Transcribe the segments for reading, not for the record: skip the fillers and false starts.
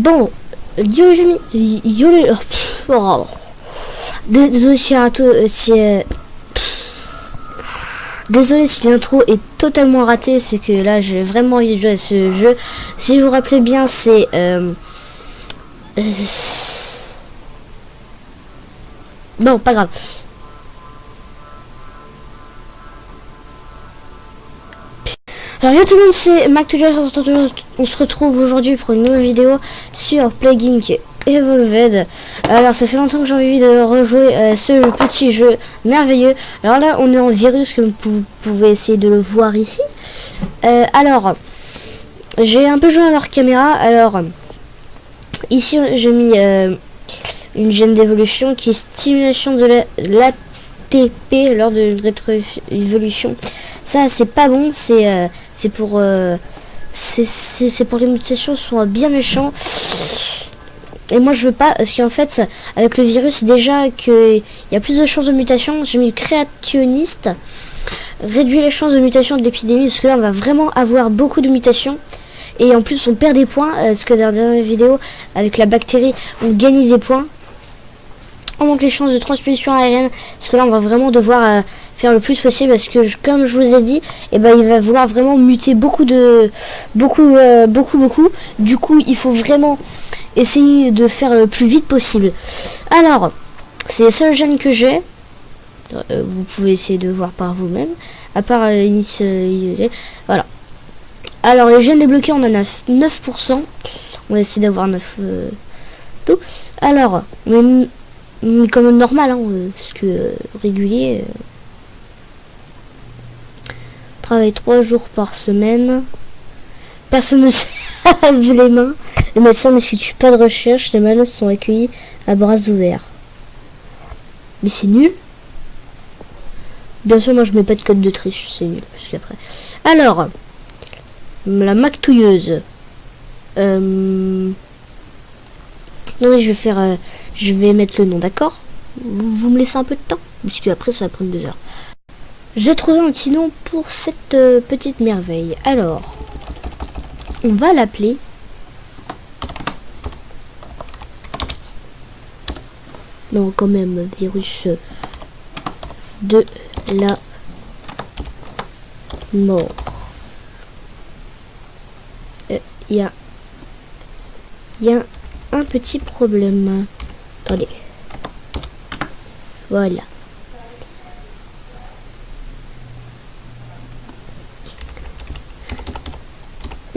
Bon, désolé désolé si l'intro est totalement ratée, c'est que là j'ai vraiment envie de jouer à ce jeu. Si vous vous rappelez bien, c'est bon, pas grave. Alors yo tout le monde, c'est MacTutorial. On se retrouve aujourd'hui pour une nouvelle vidéo sur Plague Inc. Evolved. Alors ça fait longtemps que j'ai envie de rejouer ce petit jeu merveilleux. Alors là on est en virus, comme vous pouvez essayer de le voir ici. Alors j'ai un peu joué en hors caméra. Alors ici j'ai mis une gène d'évolution qui est stimulation de l'ATP lors de rétro-évolution. Ça c'est pas bon, c'est pour c'est pour les mutations sont bien méchants. Et moi je veux pas, parce qu'en fait avec le virus déjà qu'il y a plus de chances de mutation. J'ai mis créationniste, réduit les chances de mutation de l'épidémie, parce que là on va vraiment avoir beaucoup de mutations. Et en plus on perd des points, parce que dans la dernière vidéo avec la bactérie on gagne des points. On manque les chances de transmission aérienne, parce que là on va vraiment devoir faire le plus possible, parce que comme je vous ai dit, il va vouloir vraiment muter beaucoup. Du coup il faut vraiment essayer de faire le plus vite possible. Alors c'est les seuls gènes que j'ai, vous pouvez essayer de voir par vous-même, à part voilà. Alors les gènes débloqués, on en a 9%. On va essayer d'avoir 9 tout. Alors mais quand même normal, hein, parce que régulier. Travaille 3 jours par semaine. Personne ne se lave les mains. Le médecin n'effectue pas de recherche. Les malades sont accueillis à bras ouverts. Mais c'est nul. Bien sûr, moi je mets pas de code de triche, c'est nul. Parce qu'après. Alors, la mactouilleuse. Non, je vais mettre le nom, d'accord? Vous me laissez un peu de temps, puisque après ça va prendre 2 heures. J'ai trouvé un petit nom pour cette petite merveille. Alors, on va l'appeler non, quand même, virus de la mort. Il y a un petit problème. Attendez. Voilà.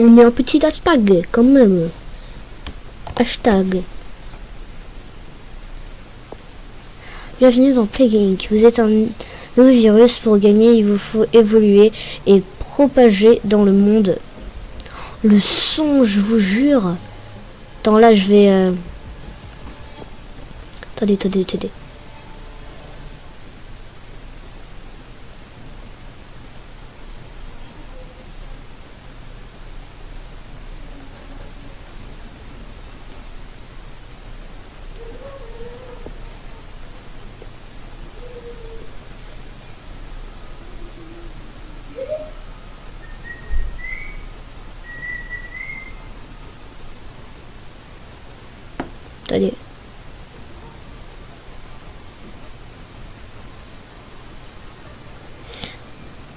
On met un petit hashtag quand même. Hashtag. Bienvenue dans Plague Inc. Vous êtes un nouveau virus. Pour gagner, il vous faut évoluer et propager dans le monde. Le son, je vous jure. Attends, là, je vais... Attendez. Attendez.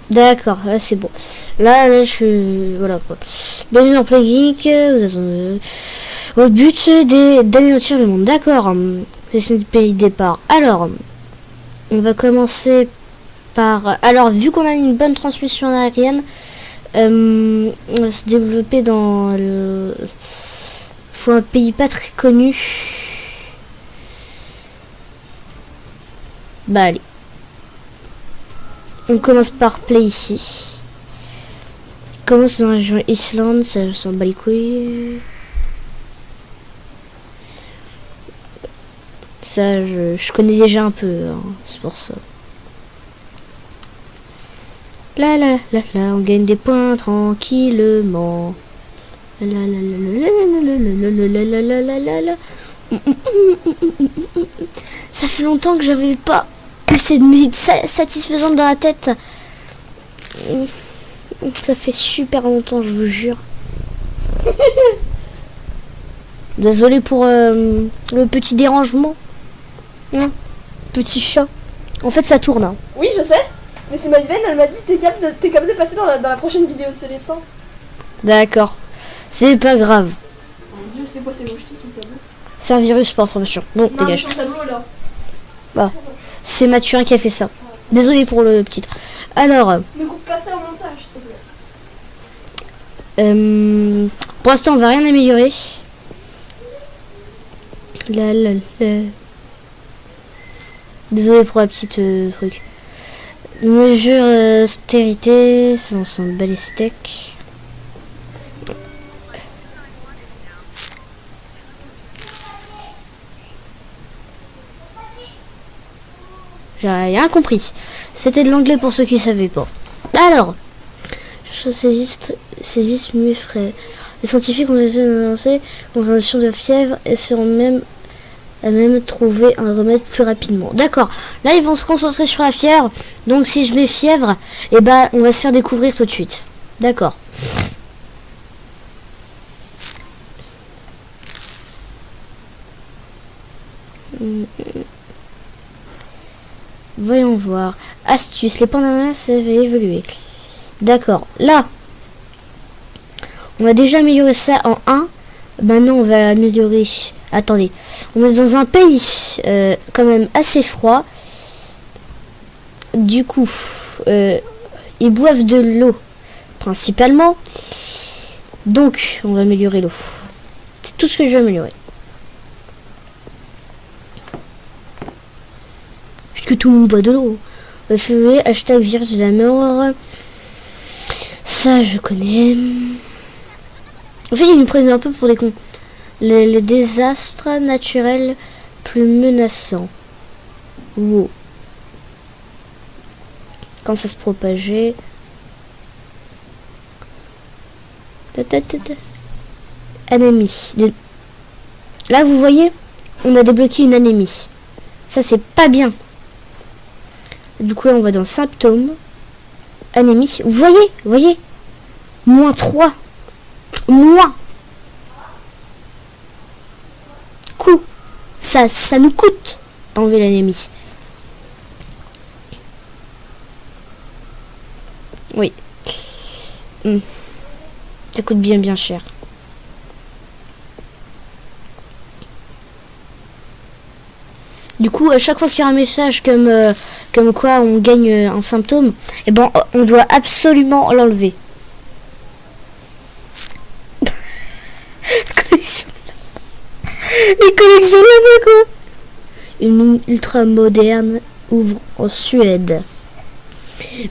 D'accord, là c'est bon. Là je suis... Voilà quoi. Bienvenue dans Plague Inc. Au but c'est d'anéantir le monde. D'accord. C'est le pays de départ. Alors, on va commencer par... Alors, vu qu'on a une bonne transmission aérienne, on va se développer dans le... Faut un pays pas très connu. Bah allez. On commence par play ici. On commence dans la région Islande, ça s'en bat les couilles. Ça je connais déjà un peu, hein, c'est pour ça. Là, on gagne des points tranquillement. Ça fait longtemps que j'avais pas eu cette musique satisfaisante dans la tête. Ça fait super longtemps, je vous jure. Désolé pour le petit dérangement. Hein, petit chat. En fait, ça tourne. Hein. Oui, je sais. Mais c'est Maïven, elle m'a dit t'es capable de passer dans la prochaine vidéo de Célestin. D'accord. C'est pas grave. Mon Dieu, c'est quoi ces mochetés sur le tableau? C'est un virus par information. Bon, Non, mais dégage. sur le tableau là. Bah, c'est Mathurin qui a fait ça. Désolé pour le petit. Alors, Ne coupe pas ça au montage, s'il te plaît. pour l'instant, on va rien améliorer. La, la, la. Désolé pour la petite truc. Mesure austérité, ça sent bat les steaks. J'ai rien compris. C'était de l'anglais pour ceux qui savaient pas. Alors, saisissent mieux frais. Les scientifiques ont essayé de lancer une condition de fièvre et seront même trouver un remède plus rapidement. D'accord. Là, ils vont se concentrer sur la fièvre. Donc, si je mets fièvre, eh ben, on va se faire découvrir tout de suite. D'accord. Voyons voir. Astuce. Les pandas savent évoluer. D'accord. Là, on a déjà amélioré ça en 1. Maintenant, on va améliorer. Attendez. On est dans un pays quand même assez froid. Du coup, ils boivent de l'eau principalement. Donc, on va améliorer l'eau. C'est tout ce que je vais améliorer. Puisque tout le monde boit de l'eau. Feuillet, hashtag virus de la mort. Ça, je connais. En fait, ils nous prennent un peu pour des cons. Les désastres naturels plus menaçants. Wow. Quand ça se propageait. Anémie. Là, vous voyez, on a débloqué une anémie. Ça, c'est pas bien. Du coup, là, on va dans symptômes. Anémie. Vous voyez moins 3. Moins. Coût. Ça nous coûte d'enlever l'anémie. Oui. Ça coûte bien cher. Du coup, à chaque fois qu'il y a un message comme quoi on gagne un symptôme, eh ben, on doit absolument l'enlever. Les collections là-bas, quoi. Une mine ultra moderne ouvre en Suède.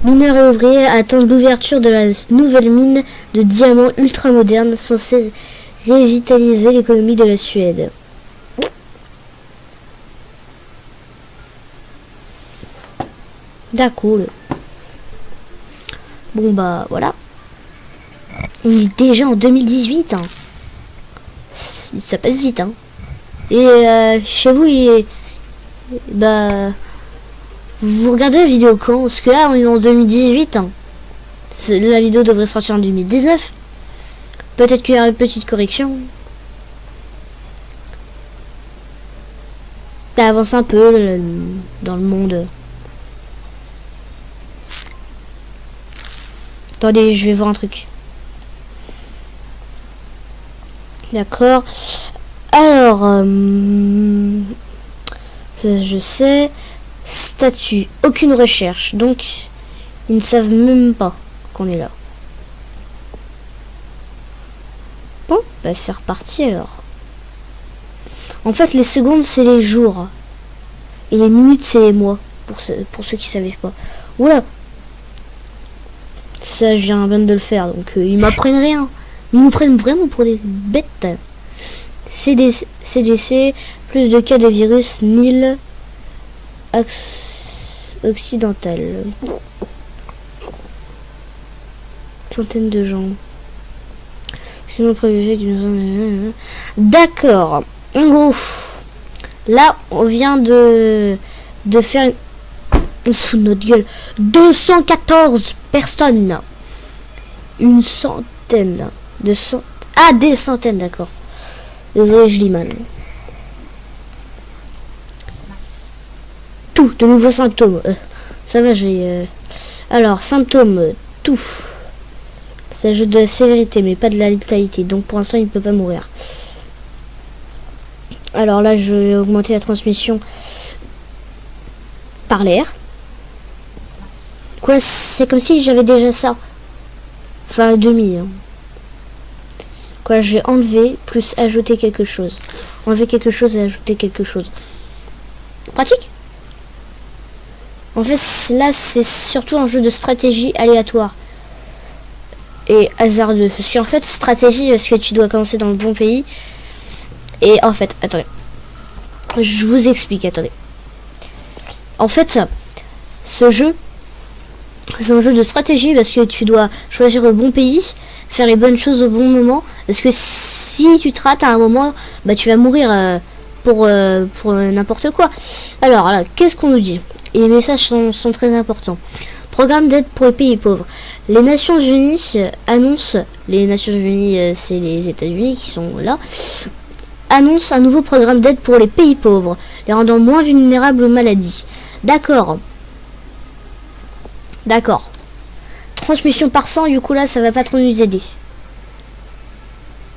Mineurs et ouvriers attendent l'ouverture de la nouvelle mine de diamants ultra moderne censée revitaliser l'économie de la Suède. D'accord. Bon bah voilà. On est déjà en 2018. Hein. Ça passe vite. Hein. Et chez vous, il est... Bah... Vous regardez la vidéo quand? Parce que là, on est en 2018. Hein. La vidéo devrait sortir en 2019. Peut-être qu'il y aura une petite correction. Ça avance un peu dans le monde. Attendez, je vais voir un truc. D'accord. Alors, ça, je sais. Statut, aucune recherche. Donc, ils ne savent même pas qu'on est là. Bon, bah c'est reparti alors. En fait, les secondes, c'est les jours. Et les minutes, c'est les mois. Pour ceux qui ne savaient pas. Oula. Ça, je viens bien de le faire. Donc, ils m'apprennent rien. Ils nous prennent vraiment pour des bêtes. CDC, plus de cas de virus Nil occidental. Centaines de gens. D'accord. En gros, là, on vient de faire sous notre gueule 214 personnes. Une centaine de des centaines, d'accord. Désolé, je lis mal. Tout, de nouveaux symptômes. Ça va, j'ai... Alors, symptômes, tout. Ça ajoute de la sévérité, mais pas de la létalité. Donc pour l'instant, il ne peut pas mourir. Alors là, je vais augmenter la transmission par l'air. Quoi, c'est comme si j'avais déjà ça. Enfin, demi. Hein. Quoi, j'ai enlevé plus ajouté quelque chose. Enlever quelque chose et ajouter quelque chose. Pratique. En fait, là, c'est surtout un jeu de stratégie aléatoire. Et hasardeux. Parce qu'en fait, stratégie, parce que tu dois commencer dans le bon pays. Et en fait, attendez. Je vous explique, attendez. En fait, ce jeu, c'est un jeu de stratégie parce que tu dois choisir le bon pays, faire les bonnes choses au bon moment. Parce que si tu te rates à un moment, bah tu vas mourir pour n'importe quoi. Alors, là, qu'est-ce qu'on nous dit? Et les messages sont très importants. Programme d'aide pour les pays pauvres. Les Nations Unies annoncent, les Nations Unies, c'est les États-Unis qui sont là, annoncent un nouveau programme d'aide pour les pays pauvres, les rendant moins vulnérables aux maladies. D'accord. D'accord. Transmission par sang, du coup là, ça va pas trop nous aider.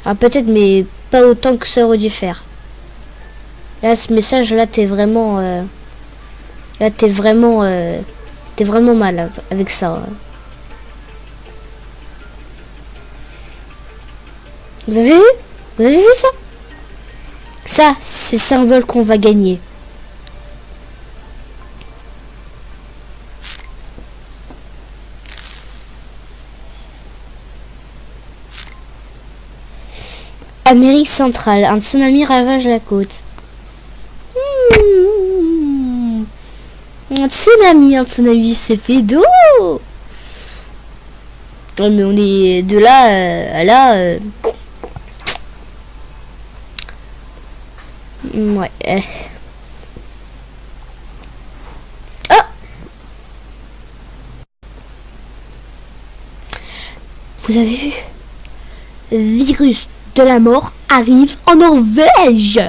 Ah peut-être, mais pas autant que ça aurait dû faire. Là, ce message, là, t'es vraiment... là, t'es vraiment mal avec ça. Vous avez vu? Vous avez vu ça? Ça, c'est 5 vols qu'on va gagner. Amérique centrale, un tsunami ravage la côte. Un tsunami, c'est fait d'eau. Oh, mais on est de là à là. Ouais. Ah! Vous avez vu? Virus de la mort arrive en Norvège.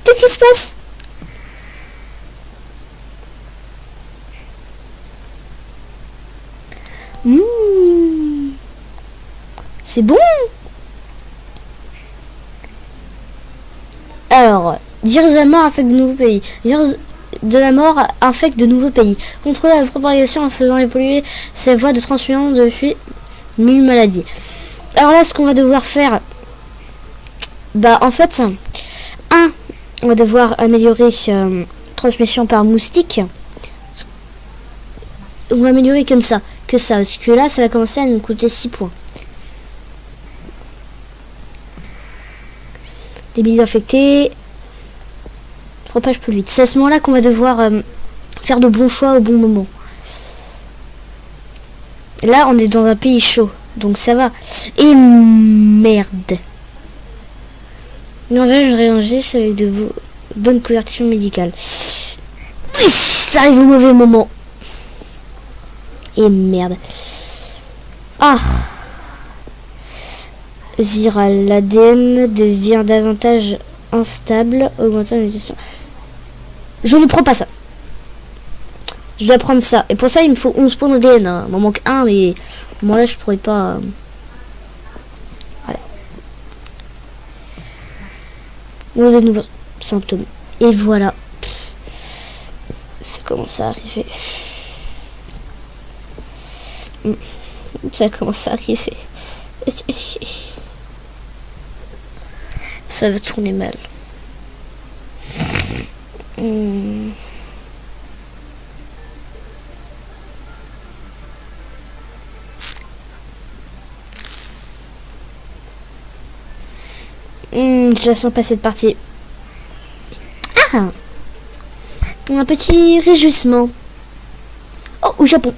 Qu'est-ce qui se passe? C'est bon. Alors, virus de la mort affecte de nouveaux pays. Virus de la mort infecte de nouveaux pays. Contrôler la propagation en faisant évoluer sa voie de transmission depuis 1000 maladies. Alors là, ce qu'on va devoir faire, bah en fait, on va devoir améliorer transmission par moustique. On va améliorer comme ça, parce que là, ça va commencer à nous coûter 6 points. Des milliers infectés. Propage plus vite. C'est à ce moment-là qu'on va devoir faire de bons choix au bon moment. Là, on est dans un pays chaud, donc ça va. Et merde. Norvège réagit avec de bonnes couvertures médicales. Ça arrive au mauvais moment. Et merde. Ah. Viral. L'ADN devient davantage instable, augmentant la mutation. Je ne prends pas ça. Je dois prendre ça. Et pour ça, il me faut 11 points d'ADN. Hein. Il m'en manque un, mais moi là, je pourrais pas. Voilà. Nous avons nouveaux symptômes. Et voilà. Ça commence à arriver. Ça commence à arriver. Ça va tourner mal. Je la sens pas cette partie. Ah! Un petit réjouissement. Oh, au Japon.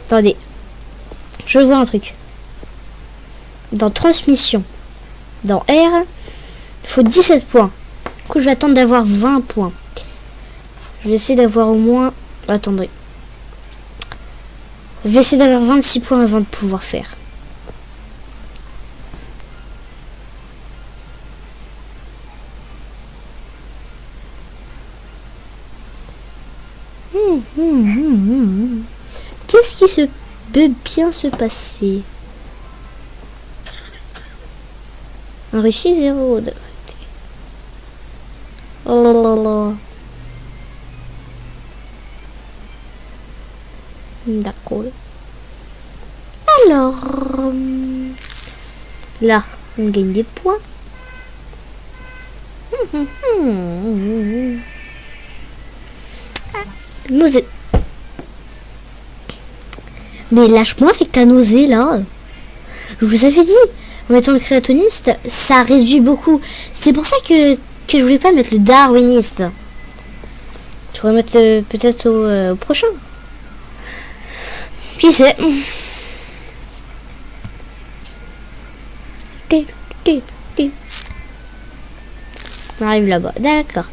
Attendez. Je vois un truc. Dans transmission, dans R, il faut 17 points. Du coup, je vais attendre d'avoir 20 points. Je vais essayer d'avoir au moins... Attendez. Je vais essayer d'avoir 26 points avant de pouvoir faire. Qu'est-ce qui se peut bien se passer? Un réussi 0 d'affecté. Oh là là là. D'accord. Alors, là, on gagne des points. Nausée. Mais lâche-moi avec ta nausée là. Je vous avais dit, en mettant le créatoniste, ça réduit beaucoup. C'est pour ça que je voulais pas mettre le darwiniste. Je pourrais mettre peut-être au prochain. Qui sait? On arrive là-bas, d'accord.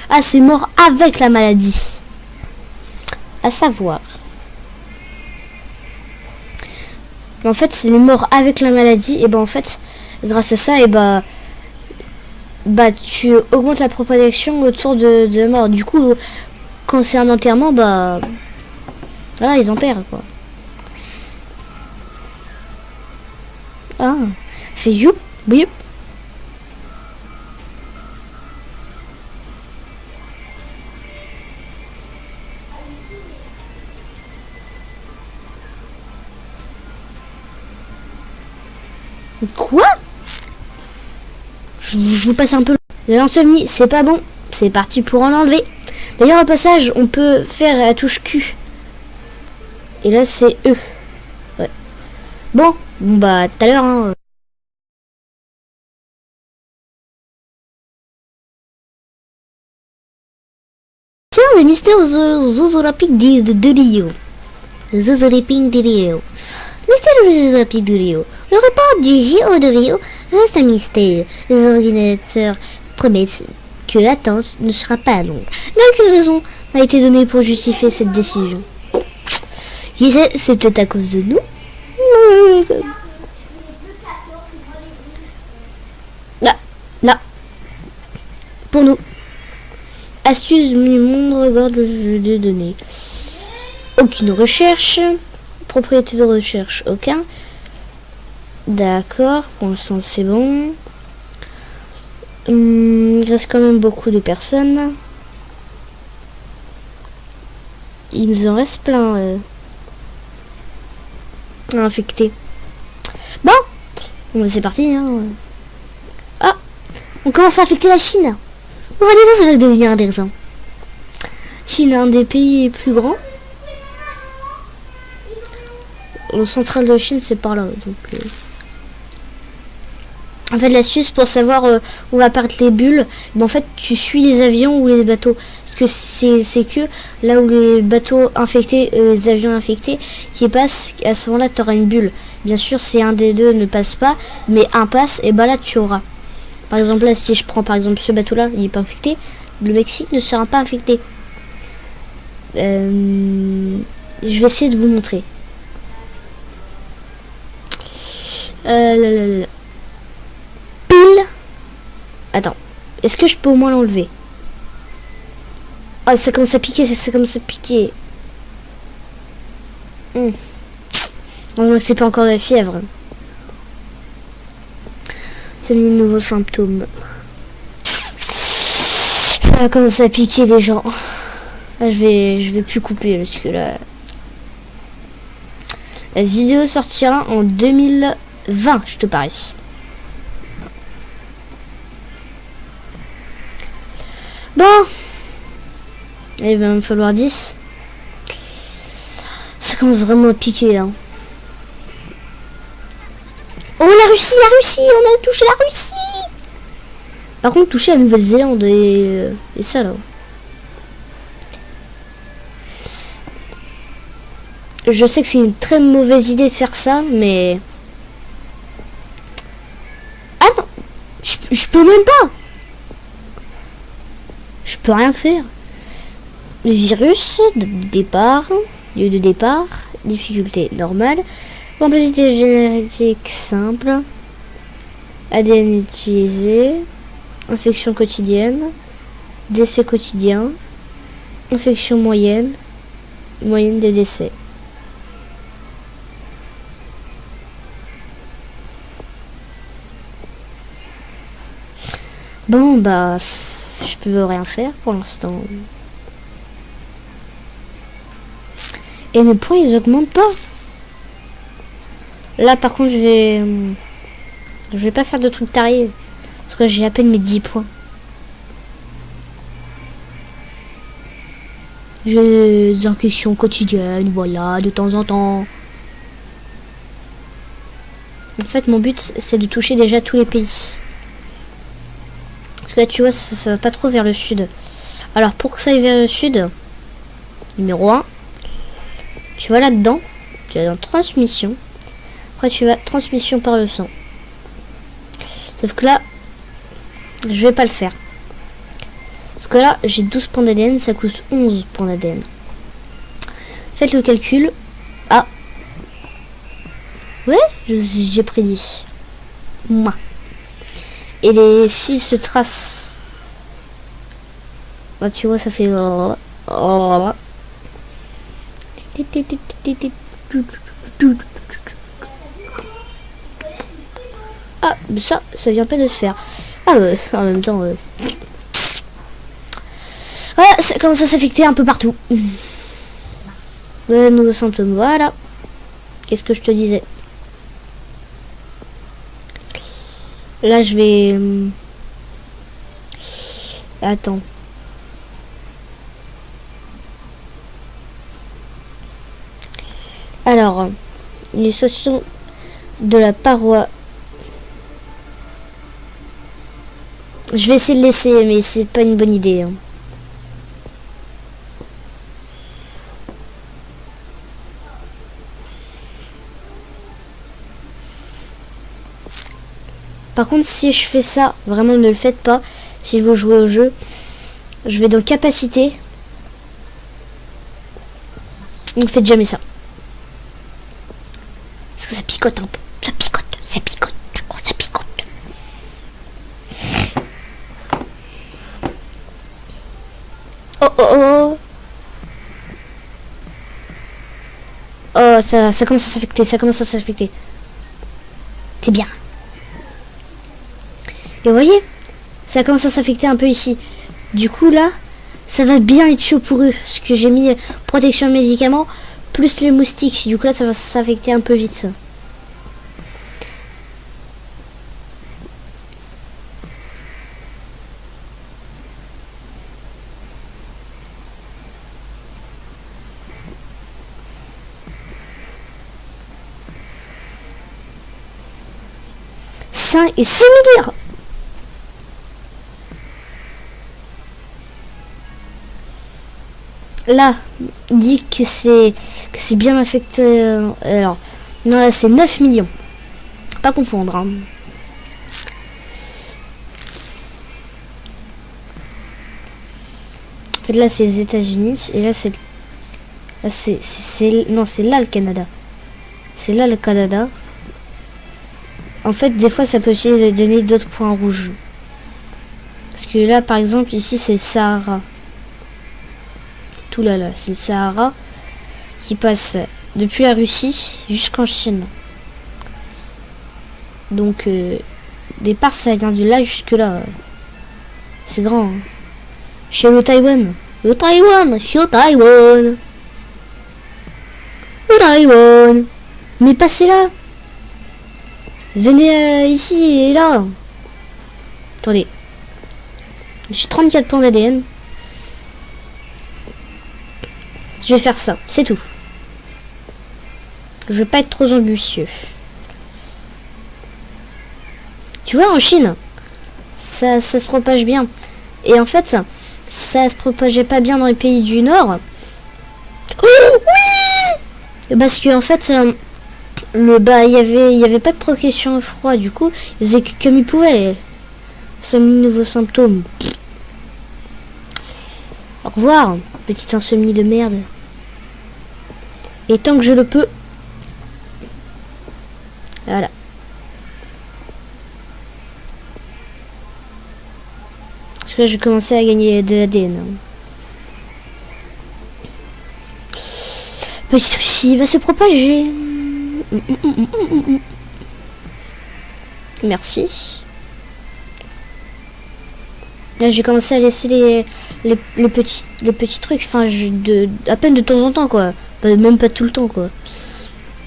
Ah, c'est mort avec la maladie. À savoir. En fait, c'est les morts avec la maladie. Et ben en fait, grâce à ça, et bah tu augmentes la propagation autour de la mort. Du coup, quand c'est un enterrement, bah voilà, ils en perdent quoi. Ah, fait youp, youp. Quoi? Je vous passe un peu. L'insomnie, c'est pas bon. C'est parti pour en enlever. D'ailleurs, au passage, on peut faire la touche Q. Et là, c'est E. Ouais. Bon, bah, tout à l'heure, hein. Tiens, des mystères aux Jeux Olympiques de Rio. Les Jeux Olympiques de Rio. Mystère aux Jeux Olympiques de Rio. Le report du JO de Rio reste un mystère. Les organisateurs promettent que l'attente ne sera pas longue. Mais aucune raison n'a été donnée pour justifier cette décision. Qui sait, c'est peut-être à cause de nous. Là. Pour nous. Astuce du monde, regarde le jeu de données. Aucune recherche. Propriété de recherche, aucun. D'accord, pour l'instant c'est bon. Il reste quand même beaucoup de personnes. Il nous en reste plein à infecter. Bon, c'est parti. Hein. Ah, on commence à infecter la Chine. On va dire que ça va devenir intéressant. Chine est un des pays les plus grands. Le central de la Chine c'est par là. Donc, en fait, l'astuce pour savoir où va partir les bulles, en fait, tu suis les avions ou les bateaux. Parce que c'est que là où les bateaux infectés, les avions infectés qui passent, à ce moment-là, tu auras une bulle. Bien sûr, si un des deux ne passe pas, mais un passe, et bah là, tu auras. Par exemple, là, si je prends par exemple ce bateau-là, il n'est pas infecté, le Mexique ne sera pas infecté. Je vais essayer de vous montrer. Pile. Attends. Est-ce que je peux au moins l'enlever? Ah, ça commence à piquer, ça commence à piquer. Non, c'est pas encore de la fièvre. C'est mis de nouveaux symptômes. Ça va commencer à piquer les gens. Là, je vais plus couper parce que là. La vidéo sortira en 2020, je te parie. Bon. Il va me falloir 10. Ça commence vraiment à piquer. Hein. Oh, la Russie, on a touché la Russie. Par contre, toucher la Nouvelle-Zélande et ça là. Je sais que c'est une très mauvaise idée de faire ça, mais... Ah non, je peux même pas. Je peux rien faire. Le virus, de départ, lieu de départ, difficulté normale, complexité génétique simple, ADN utilisé, infection quotidienne, décès quotidien, infection moyenne, moyenne des décès. Bon bah, je peux rien faire pour l'instant. Et mes points ils augmentent pas. Là par contre je vais pas faire de trucs tarés. Parce que j'ai à peine mes 10 points. J'ai des questions quotidiennes, voilà, de temps en temps. En fait mon but c'est de toucher déjà tous les pays. Parce que là tu vois ça va pas trop vers le sud. Alors pour que ça aille vers le sud, numéro 1, tu vas là-dedans, tu vas dans transmission. Après tu vas transmission par le sang. Sauf que là, je vais pas le faire. Parce que là, j'ai 12 points d'ADN, ça coûte 11 points d'ADN. Faites le calcul. Ah. Ouais, j'ai prédit. Moi. Et les fils se tracent. Là, tu vois, ça fait... Ah, mais ça vient pas de se faire. Ah ouais, en même temps... Voilà, ça commence à s'affecter un peu partout. Nouveau symptôme, voilà. Qu'est-ce que je te disais? Là, je vais... Attends. Alors, une station de la paroi. Je vais essayer de laisser, mais c'est pas une bonne idée. Hein. Par contre, si je fais ça, vraiment ne le faites pas. Si vous jouez au jeu, je vais dans capacité. Ne faites jamais ça. Parce que ça picote un peu. Ça picote, ça picote, d'accord, ça picote. Oh oh oh. Oh, ça commence à s'affecter, ça commence à s'affecter. C'est bien. Et vous voyez, ça commence à s'affecter un peu ici. Du coup là, ça va bien être chaud pour eux. Parce que j'ai mis protection de médicaments plus les moustiques. Du coup là, ça va s'affecter un peu vite ça. Et 6 milliards. Là, dit que c'est bien affecté. Alors, non, là c'est 9 millions. Pas confondre. Hein. En fait, là c'est les États-Unis et là c'est non, c'est là le Canada. C'est là le Canada. En fait, des fois, ça peut aussi donner d'autres points rouges. Parce que là, par exemple, ici, c'est le Sahara. Tout là, c'est le Sahara qui passe depuis la Russie jusqu'en Chine. Donc, départ, ça vient de là jusque là. C'est grand. Hein. Chez le Taïwan. Le Taïwan, chez Taïwan. Le Taïwan. Mais passez là. Venez ici et là. Attendez. J'ai 34 points d'ADN. Je vais faire ça, c'est tout. Je veux pas être trop ambitieux. Tu vois, en Chine, ça se propage bien. Et en fait, ça se propageait pas bien dans les pays du Nord. Oh, oui, parce que en fait, il y avait pas de progression au froid. Du coup, il faisait comme il pouvait. Insomnie, nouveaux symptômes. Au revoir, petite insomnie de merde. Et tant que je le peux. Voilà. Parce que là, j'ai commencé à gagner de l'ADN. Petit souci va se propager. Merci. Là, j'ai commencé à laisser les petits trucs. Enfin, à peine de temps en temps, quoi. Même pas tout le temps, quoi.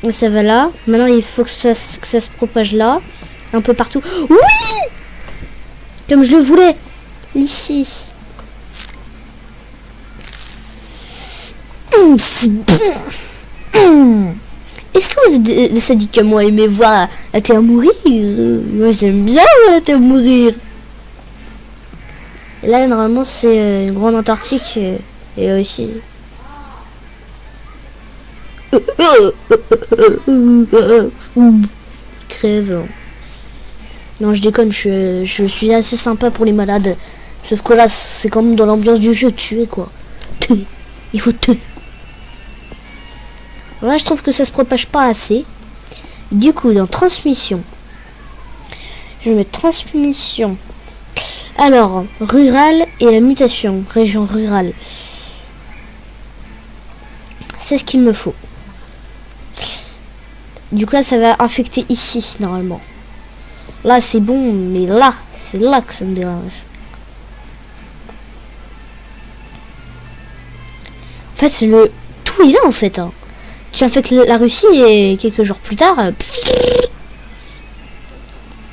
Et ça va là. Maintenant, il faut que ça se propage là. Un peu partout. Oui! Comme je le voulais. Ici. C'est bon. Est-ce que vous êtes des sadiques comme moi, aimez voir la Terre mourir? Moi, j'aime bien voir la Terre mourir. Et là, normalement, c'est une grande Antarctique. Et là aussi. Crève. Non, je déconne, je suis assez sympa pour les malades. Sauf que là, c'est quand même dans l'ambiance du jeu, tuer quoi. Tuer. Il faut tuer. Là, je trouve que ça se propage pas assez. Du coup, dans transmission, je vais mettre transmission. Alors, rural et la mutation, région rurale. C'est ce qu'il me faut. Du coup, là, ça va affecter ici, normalement. Là, c'est bon, mais là, c'est là que ça me dérange. En fait, c'est le... Tout est là, en fait. Hein. Tu infectes la Russie et quelques jours plus tard... 1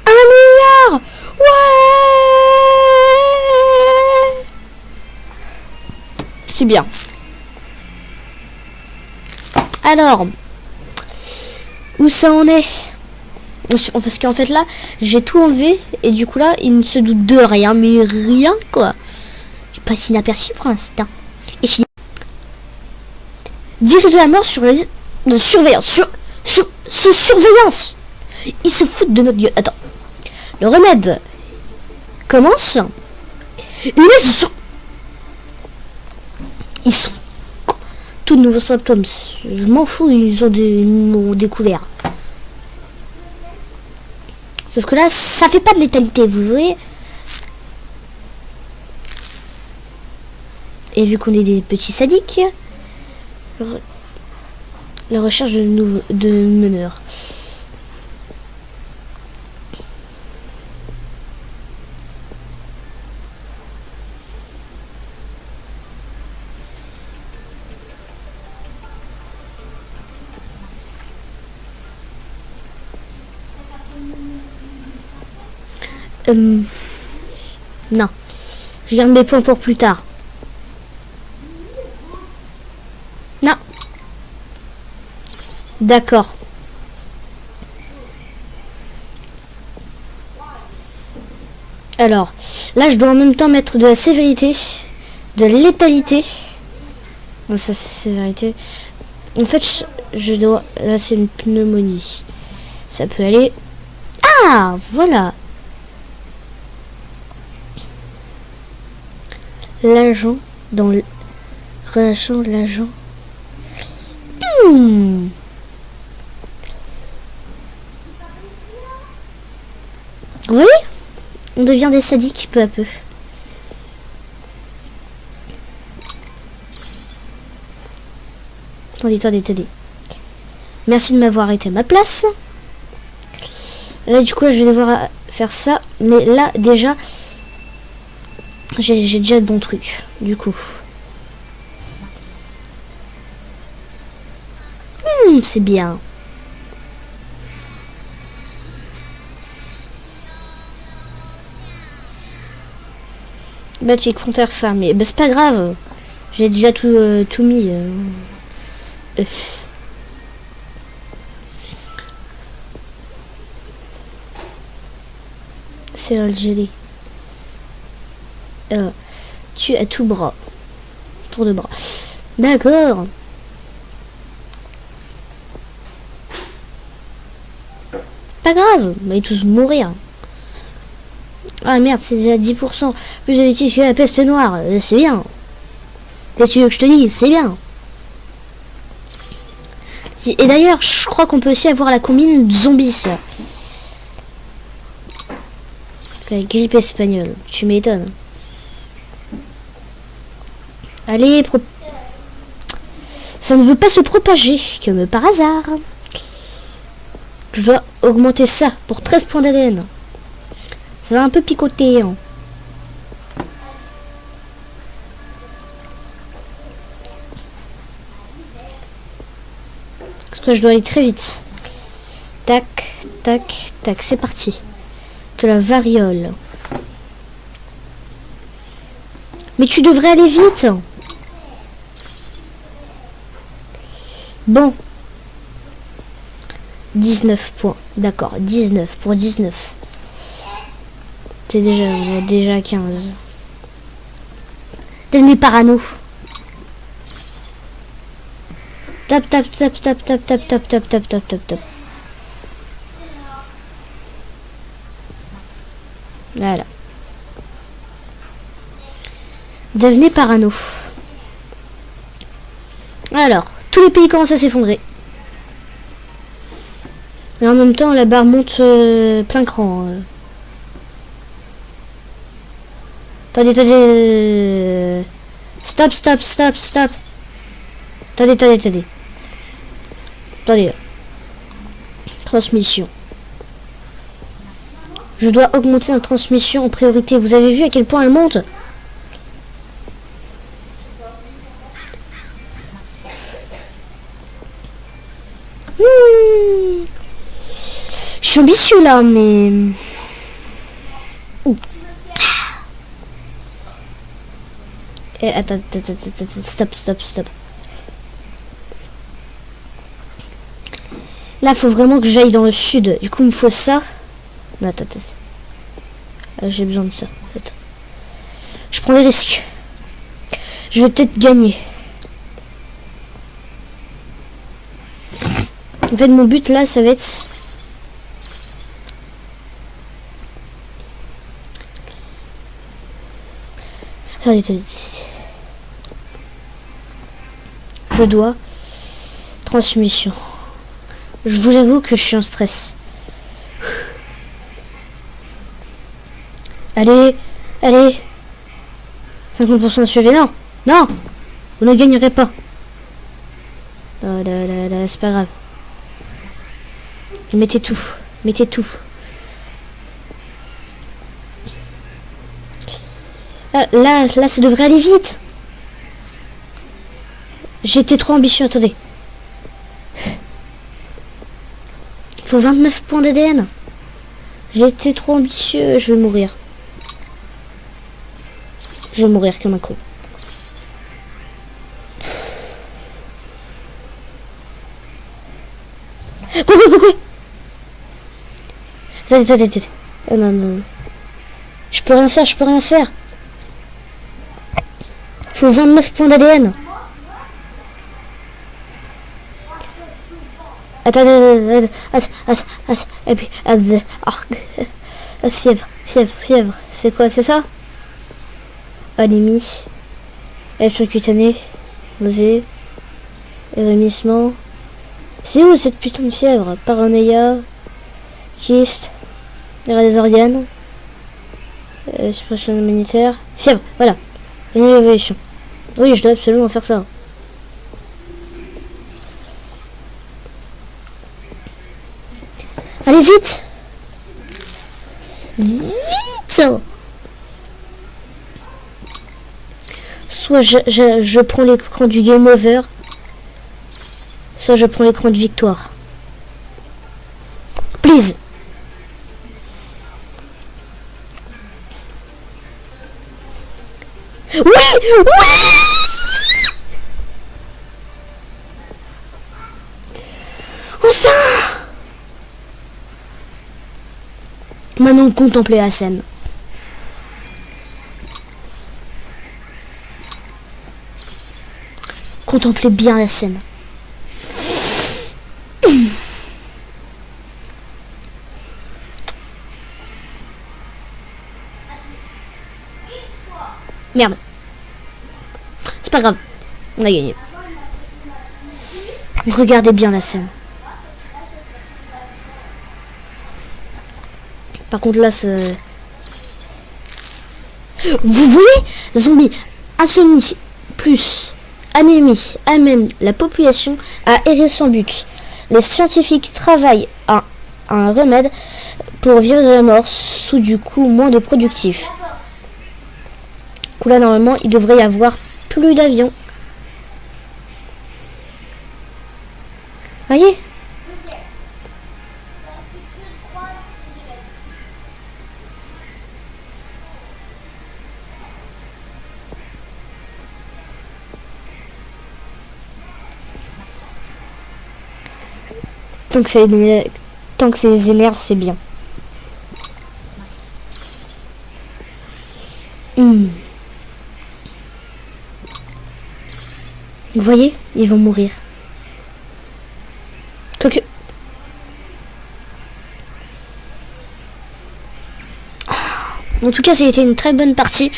milliard! Ouais! C'est bien. Alors... Où ça en est? Parce qu'en fait là, j'ai tout enlevé et du coup là, il ne se doute de rien, mais rien quoi. Je passe inaperçu pour l'instant. Et je dirige de la mort sur les de surveillance. Sous surveillance. Ils se foutent de notre gueule. Attends. Le remède commence. Ils sont tous de nouveaux symptômes. Je m'en fous, ils m'ont découvert. Sauf que là, ça fait pas de létalité, vous voyez. Et vu qu'on est des petits sadiques, la recherche de meneurs. Non. Je garde mes points pour plus tard. Non. D'accord. Alors, là, je dois en même temps mettre de la sévérité, de la létalité. Non, ça, c'est sévérité. En fait, je dois... Là, c'est une pneumonie. Ça peut aller... Ah, voilà. L'agent dans le relâchant l'agent. Vous voyez, on devient des sadiques peu à peu. Attendez. Merci de m'avoir arrêté à ma place. Là du coup là, je vais devoir faire ça, mais là déjà j'ai déjà de bons trucs, du coup. C'est bien. Baltique, frontière fermée. Bah c'est pas grave. J'ai déjà tout mis. C'est l'Algérie. Tu as tout bras. Tour de bras. D'accord. Pas grave, on va tous mourir. Ah merde, c'est déjà 10%. Plus de litige que la peste noire. C'est bien. Qu'est-ce que tu veux que je te dise? C'est bien. Et d'ailleurs, je crois qu'on peut aussi avoir la combine zombies. La grippe espagnole. Tu m'étonnes. Allez, ça ne veut pas se propager, comme par hasard. Je dois augmenter ça pour 13 points d'ADN. Ça va un peu picoter. Hein. Parce que je dois aller très vite. Tac, tac, tac, c'est parti. Que la variole. Mais tu devrais aller vite. Bon. 19 points. D'accord, 19 pour 19. C'est déjà 15. Devenez parano. Tap, tap, tap, tap, tap, tap, tap, tap, tap, tap, tap, tap. Voilà. Devenez parano. Alors, tous les pays commencent à s'effondrer. Et en même temps, la barre monte plein cran. Attendez, attendez. Stop, stop, stop, stop. Attendez, attendez, attendez. Attendez. Transmission. Je dois augmenter la transmission en priorité. Vous avez vu à quel point elle monte? Je suis ambitieux là, mais... Eh, attends, stop, stop, stop. Là, faut vraiment que j'aille dans le sud. Du coup, il me faut ça. Non, attends, attends. J'ai besoin de ça. Attends. Je prends des risques. Je vais peut-être gagner. En fait, mon but là, ça va être... Attendez, attendez. Je dois... Transmission. Je vous avoue que je suis en stress. Allez, allez. 50% de suivi. Non, non. Vous ne gagnerez pas. Là, c'est pas grave. Mettez tout. Mettez tout. Là, ça devrait aller vite. J'étais trop ambitieux, attendez. Il faut 29 points d'ADN. J'étais trop ambitieux, je vais mourir. Je vais mourir comme un con. Quoi? Attendez. Oh non. Je peux rien faire. Il faut 29 points d'ADN. Attendez. Et puis... Fièvre. C'est quoi, c'est ça? Anémie. Éruption cutanée. Nausée. Évanouissement. C'est où cette putain de fièvre? Paranoïa. Kyste. Arrêt des organes. Suppression humanitaire. Fièvre, voilà. Une évaluation. Oui, je dois absolument faire ça. Allez, vite! Vite! Soit je prends l'écran du game over, soit je prends l'écran de victoire. Please! Oui! Enfin! Maintenant, contemplez la scène. Contemplez bien la scène. Merde. C'est pas grave. On a gagné. Regardez bien la scène. Par contre là, c'est... Vous voyez, zombie, insomnie plus anémie amène la population à errer sans but. Les scientifiques travaillent à un remède pour virer la mort sous du coup moins de productif. Là normalement il devrait y avoir plus d'avions. Voyez. Tant que ça les énerve, c'est bien. Vous voyez, ils vont mourir. Quoique... En tout cas, ça a été une très bonne partie.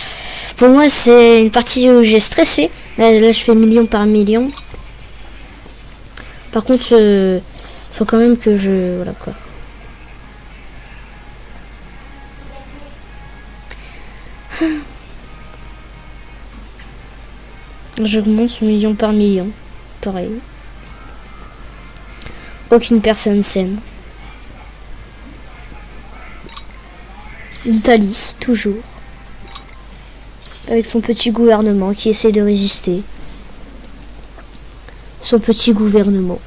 Pour moi, c'est une partie où j'ai stressé. Là, je fais million par million. Par contre, faut quand même que je... Voilà quoi. J'augmente ce million par million. Pareil. Aucune personne saine. L'Italie, toujours. Avec son petit gouvernement qui essaie de résister. Son petit gouvernement.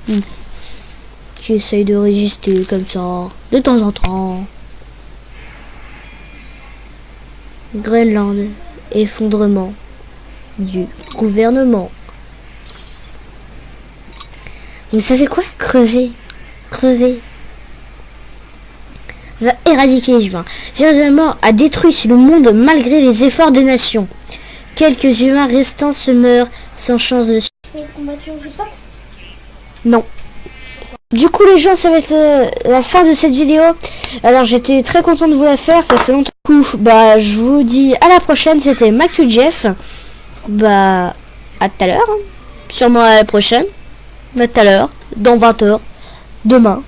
Qui essaye de résister comme ça. De temps en temps. Groenland. Effondrement du gouvernement. Vous savez quoi? Crever. Crever. Va éradiquer les humains. La mort a détruit le monde malgré les efforts des nations. Quelques humains restants se meurent sans chance de... Non. Du coup les gens, ça va être la fin de cette vidéo. Alors j'étais très content de vous la faire, ça fait longtemps. Du coup, bah je vous dis à la prochaine, c'était Mac2Jeff. Bah à tout à l'heure. Sûrement à la prochaine. À tout à l'heure, dans 20 h, demain,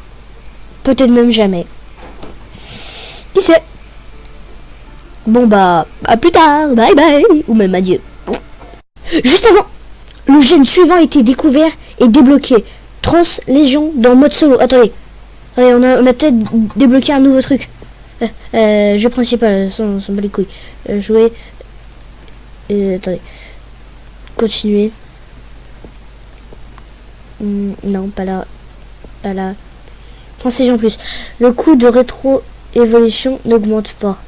peut-être même jamais. Qui sait? Bon bah, à plus tard, bye bye, ou même adieu. Juste avant, le gène suivant a été découvert et débloqué. Translégion dans mode solo. Attendez, on a peut-être débloqué un nouveau truc. Jeu principal, sans bat les couilles. Jouer. Attendez. Continuer. Non, pas là. Pas là. Translégion plus. Le coût de rétro-évolution n'augmente pas.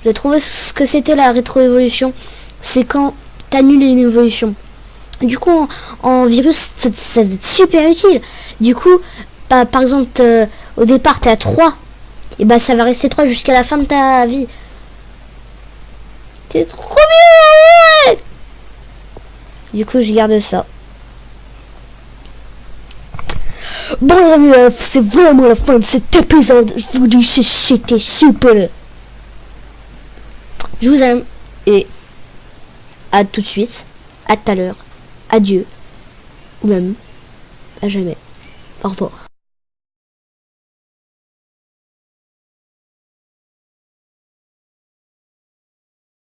J'ai trouvé ce que c'était la rétro-évolution. C'est quand t'annules une évolution. Du coup, en virus, c'est super utile. Du coup, par exemple, au départ, t'es à 3. Et bah, ça va rester 3 jusqu'à la fin de ta vie. C'est trop bien, ouais. Du coup, je garde ça. Bon, les amis, c'est vraiment la fin de cet épisode. Je vous dis, c'était super. Je vous aime. Et à tout de suite. À tout à l'heure. Adieu. Ou même à jamais. Au revoir.